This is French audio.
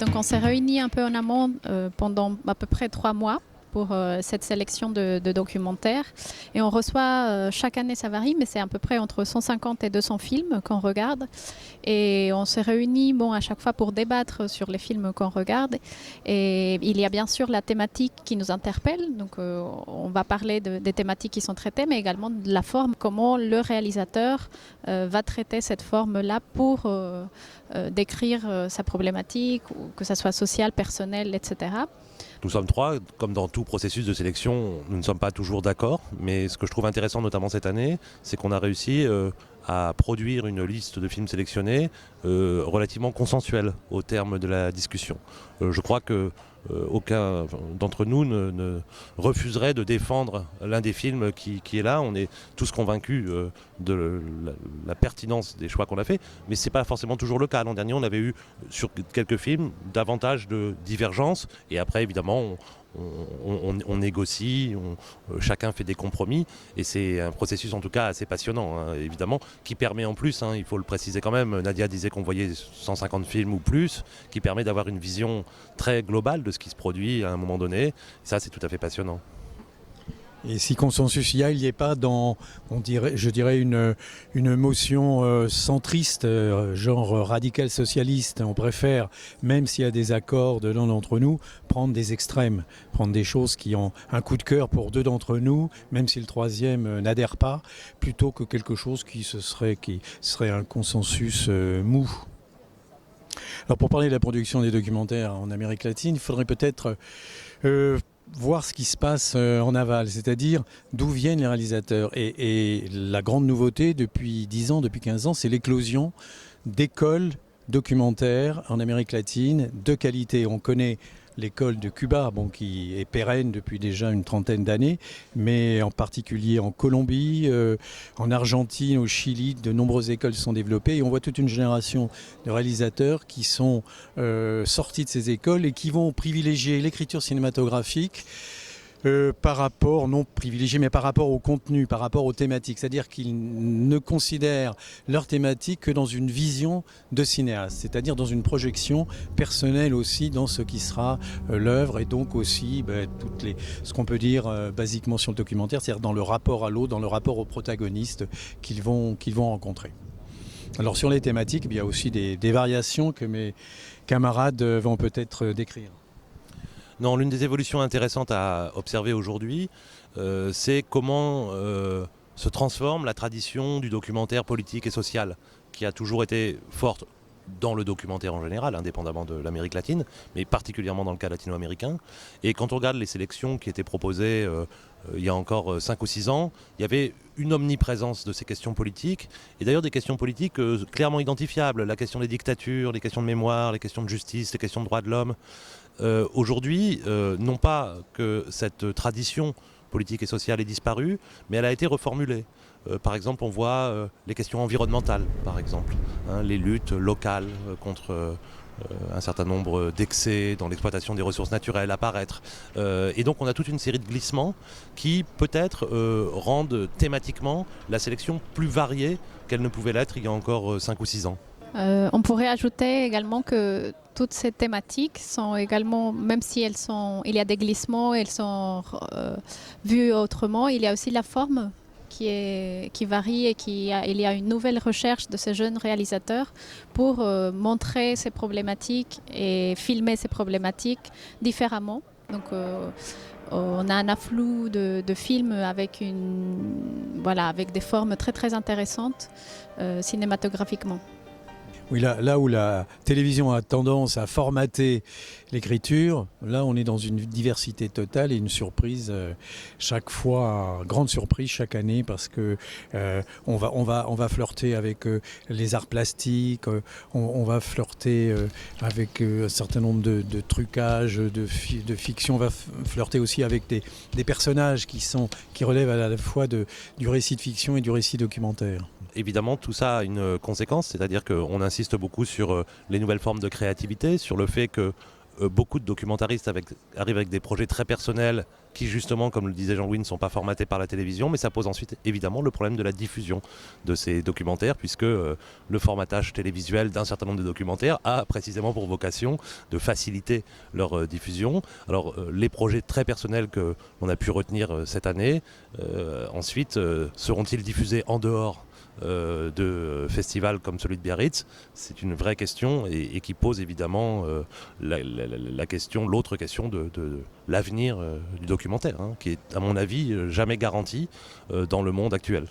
Donc on s'est réunis un peu en amont pendant à peu près 3 mois pour cette sélection de documentaires. Et on reçoit, chaque année ça varie, mais c'est à peu près entre 150 et 200 films qu'on regarde. Et on s'est réunis à chaque fois pour débattre sur les films qu'on regarde. Et il y a bien sûr la thématique qui nous interpelle. Donc on va parler des thématiques qui sont traitées, mais également de la forme, comment le réalisateur va traiter cette forme-là pour décrire sa problématique, que ce soit sociale, personnelle, etc. Nous sommes trois, comme dans tout processus de sélection, nous ne sommes pas toujours d'accord, mais ce que je trouve intéressant notamment cette année, c'est qu'on a réussi à produire une liste de films sélectionnés relativement consensuelle au terme de la discussion. Je crois que aucun d'entre nous ne refuserait de défendre l'un des films qui est là. On est tous convaincus de la pertinence des choix qu'on a fait, mais ce n'est pas forcément toujours le cas. L'an dernier, on avait eu sur quelques films davantage de divergences, et après évidemment on négocie, chacun fait des compromis, et c'est un processus en tout cas assez passionnant, évidemment, qui permet en plus, il faut le préciser quand même, Nadia disait qu'on voyait 150 films ou plus, qui permet d'avoir une vision très globale de ce qui se produit à un moment donné, et ça c'est tout à fait passionnant. Et si consensus il n'y ait pas dans, je dirais, une motion centriste, genre radical socialiste, on préfère, même s'il y a des accords de l'un d'entre nous, prendre des extrêmes, prendre des choses qui ont un coup de cœur pour deux d'entre nous, même si le troisième n'adhère pas, plutôt que quelque chose qui serait un consensus mou. Alors pour parler de la production des documentaires en Amérique latine, il faudrait peut-être voir ce qui se passe en aval, c'est-à-dire d'où viennent les réalisateurs. Et la grande nouveauté depuis 10 ans, depuis 15 ans, c'est l'éclosion d'écoles documentaires en Amérique latine de qualité. On connaît l'école de Cuba, qui est pérenne depuis déjà une trentaine d'années, mais en particulier en Colombie, en Argentine, au Chili, de nombreuses écoles se sont développées et on voit toute une génération de réalisateurs qui sont sortis de ces écoles et qui vont privilégier l'écriture cinématographique par rapport, non privilégié, mais par rapport au contenu, par rapport aux thématiques. C'est-à-dire qu'ils ne considèrent leur thématique que dans une vision de cinéaste, c'est-à-dire dans une projection personnelle aussi dans ce qui sera l'œuvre et donc aussi ce qu'on peut dire basiquement sur le documentaire, c'est-à-dire dans le rapport à l'autre, dans le rapport aux protagonistes qu'ils vont rencontrer. Alors sur les thématiques, il y a aussi des variations que mes camarades vont peut-être décrire. Non, l'une des évolutions intéressantes à observer aujourd'hui, c'est comment se transforme la tradition du documentaire politique et social, qui a toujours été forte dans le documentaire en général, indépendamment de l'Amérique latine, mais particulièrement dans le cas latino-américain. Et quand on regarde les sélections qui étaient proposées il y a encore 5 ou 6 ans, il y avait une omniprésence de ces questions politiques, et d'ailleurs des questions politiques clairement identifiables, la question des dictatures, les questions de mémoire, les questions de justice, les questions de droits de l'homme. Aujourd'hui, non pas que cette tradition politique et sociale est disparue, mais elle a été reformulée. Par exemple, on voit les questions environnementales, par exemple, les luttes locales contre un certain nombre d'excès dans l'exploitation des ressources naturelles apparaître. Et donc on a toute une série de glissements qui peut-être rendent thématiquement la sélection plus variée qu'elle ne pouvait l'être il y a encore 5 ou 6 ans. On pourrait ajouter également que toutes ces thématiques sont également, même si il y a des glissements, elles sont vues autrement, il y a aussi la forme qui varie et il y a une nouvelle recherche de ces jeunes réalisateurs pour montrer ces problématiques et filmer ces problématiques différemment. Donc on a un afflux de films avec des formes très très intéressantes cinématographiquement. Oui, là où la télévision a tendance à formater l'écriture, là on est dans une diversité totale et une surprise chaque fois, grande surprise chaque année parce que on va flirter avec les arts plastiques, on va flirter avec un certain nombre de trucages, de fiction, on va flirter aussi avec des personnages qui relèvent à la fois du récit de fiction et du récit documentaire. Évidemment, tout ça a une conséquence, c'est-à-dire qu'on insiste beaucoup sur les nouvelles formes de créativité, sur le fait que beaucoup de documentaristes arrivent avec des projets très personnels qui justement, comme le disait Jean-Louis, ne sont pas formatés par la télévision, mais ça pose ensuite évidemment le problème de la diffusion de ces documentaires, puisque le formatage télévisuel d'un certain nombre de documentaires a précisément pour vocation de faciliter leur diffusion. Alors les projets très personnels que l'on a pu retenir cette année, ensuite seront-ils diffusés en dehors de festivals comme celui de Biarritz? C'est une vraie question et qui pose évidemment l'autre question de l'avenir du documentaire, hein, qui est à mon avis jamais garanti dans le monde actuel.